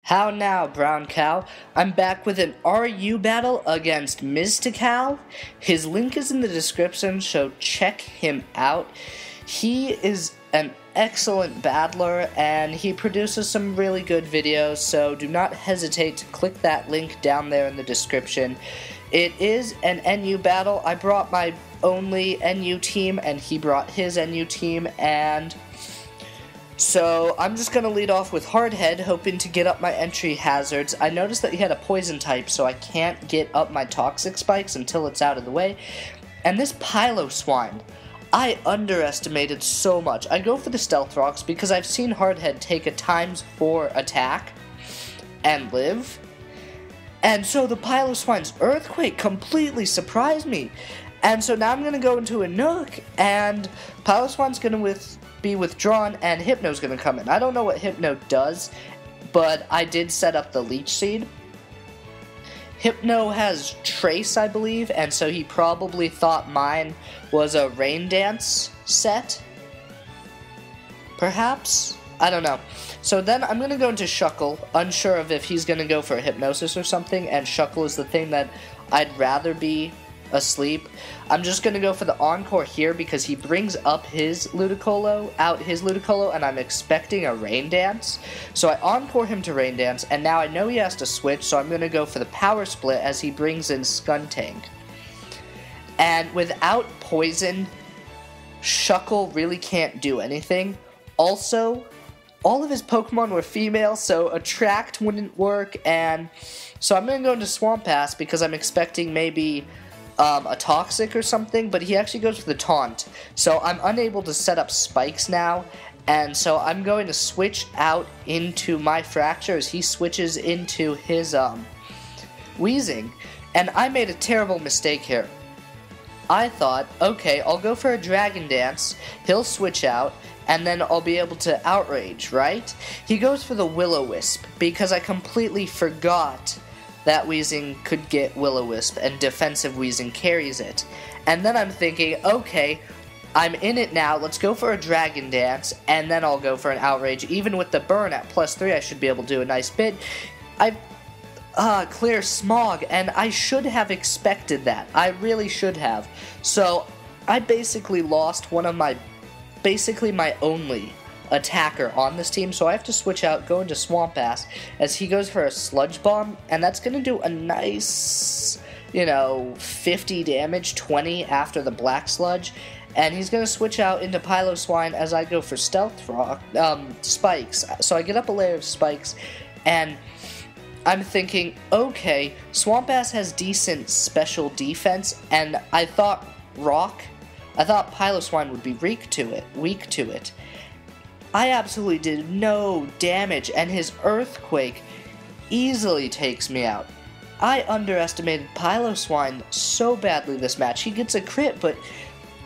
How now, brown cow? I'm back with an RU battle against Mizticall. His link is in the description, so check him out. He is an excellent battler, and he produces some really good videos, so do not hesitate to click that link down there in the description. It is an NU battle. I brought my only NU team, and he brought his NU team, and so I'm just going to lead off with Hardhead, hoping to get up my entry hazards. I noticed that he had a poison type, so I can't get up my toxic spikes until it's out of the way. And this Piloswine, I underestimated so much. I go for the Stealth Rocks because I've seen Hardhead take a ×4 attack and live. And so the Piloswine's Earthquake completely surprised me. And so now I'm going to go into a Nook, and Piloswine's going to be withdrawn, and Hypno's going to come in. I don't know what Hypno does, but I did set up the Leech Seed. Hypno has Trace, I believe, and so he probably thought mine was a Rain Dance set. Perhaps? I don't know. So then I'm going to go into Shuckle, unsure of if he's going to go for a Hypnosis or something, and Shuckle is the thing that I'd rather be asleep. I'm just going to go for the Encore here because he brings up his Ludicolo, and I'm expecting a Rain Dance. So I Encore him to Rain Dance, and now I know he has to switch, so I'm going to go for the Power Split as he brings in Skuntank. And without Poison, Shuckle really can't do anything. Also, all of his Pokemon were female, so Attract wouldn't work, and so I'm going to go into Swamp Pass because I'm expecting maybe a Toxic or something, but he actually goes for the Taunt. So I'm unable to set up spikes now, and so I'm going to switch out into my Fracture as he switches into his Weezing. And I made a terrible mistake here. I thought, okay, I'll go for a Dragon Dance, he'll switch out, and then I'll be able to Outrage, right? He goes for the Will-O-Wisp because I completely forgot that Weezing could get Will-O-Wisp, and defensive Weezing carries it. And then I'm thinking, okay, I'm in it now, let's go for a Dragon Dance, and then I'll go for an Outrage. Even with the burn at +3, I should be able to do a nice bit. Clear Smog, and I should have expected that. I really should have. So, I basically lost one of my, my only attacker on this team, so I have to switch out, go into Swamp Ass, as he goes for a Sludge Bomb, and that's going to do a nice, 50 damage, 20 after the Black Sludge, and he's going to switch out into Piloswine as I go for Stealth Rock, Spikes. So I get up a layer of Spikes, and I'm thinking, okay, Swamp Ass has decent special defense, and I thought Piloswine would be weak to it. I absolutely did no damage, and his Earthquake easily takes me out. I underestimated Piloswine so badly this match. He gets a crit, but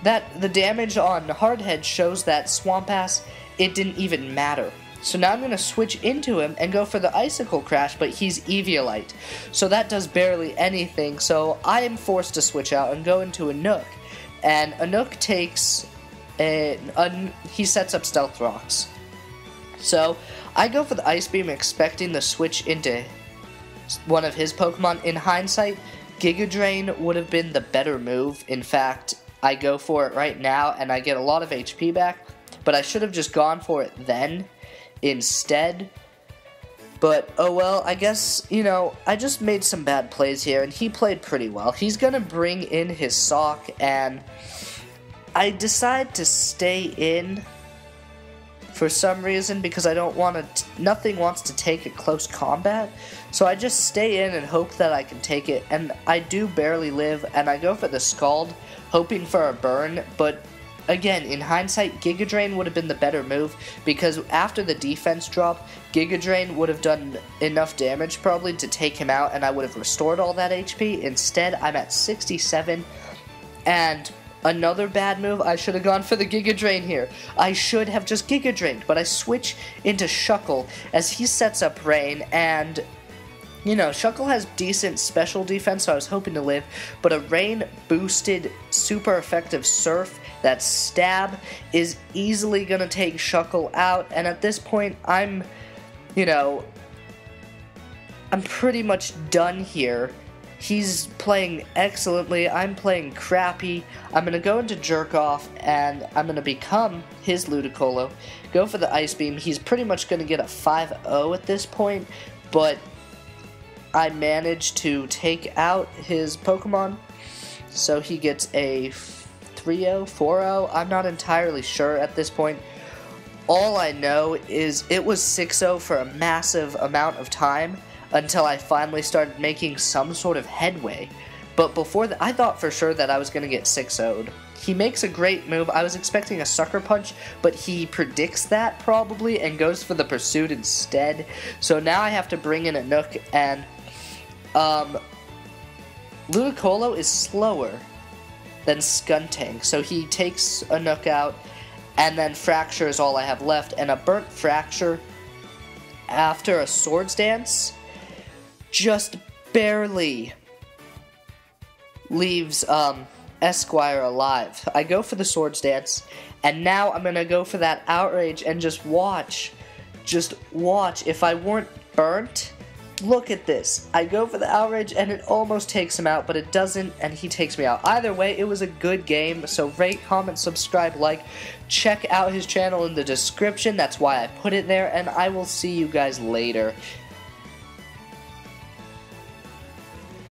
the damage on Hardhead shows that Swamp Ass, it didn't even matter. So now I'm going to switch into him and go for the Icicle Crash, but he's Eviolite. So that does barely anything, so I am forced to switch out and go into a Nook. And a Nook takes he sets up Stealth Rocks. So I go for the Ice Beam, expecting the switch into one of his Pokemon. In hindsight, Giga Drain would have been the better move. In fact, I go for it right now and I get a lot of HP back, but I should have just gone for it then instead. But oh well, I guess, I just made some bad plays here, and he played pretty well. He's gonna bring in his Sock, and I decide to stay in for some reason because I don't want to, nothing wants to take a close combat, so I just stay in and hope that I can take it, and I do barely live, and I go for the Scald, hoping for a burn, but again, in hindsight, Giga Drain would have been the better move, because after the defense drop, Giga Drain would have done enough damage probably to take him out, and I would have restored all that HP. Instead, I'm at 67, and another bad move, I should have gone for the Giga Drain here. I should have just Giga Drained, but I switch into Shuckle as he sets up Rain, and Shuckle has decent special defense, so I was hoping to live, but a Rain-boosted, super effective Surf, that Stab, is easily going to take Shuckle out, and at this point, I'm I'm pretty much done here. He's playing excellently, I'm playing crappy. I'm going to go into Jerk Off, and I'm going to become his Ludicolo. Go for the Ice Beam. He's pretty much going to get a 5-0 at this point, but I managed to take out his Pokemon, so he gets a 3-0, 4-0. I'm not entirely sure at this point. All I know is it was 6-0 for a massive amount of time, until I finally started making some sort of headway. But before that, I thought for sure that I was going to get 6-0'd. He makes a great move. I was expecting a Sucker Punch, but he predicts that probably and goes for the Pursuit instead. So now I have to bring in a Nook, and Ludicolo is slower than Skuntank, so he takes a Nook out, and then Fracture is all I have left, and a Burnt Fracture after a Swords Dance just barely leaves Esquire alive. I go for the Swords Dance, and now I'm gonna go for that Outrage and just watch. If I weren't burnt, look at this. I go for the Outrage and it almost takes him out, but it doesn't, and he takes me out. Either way, it was a good game, so rate, comment, subscribe, like. Check out his channel in the description, that's why I put it there, and I will see you guys later.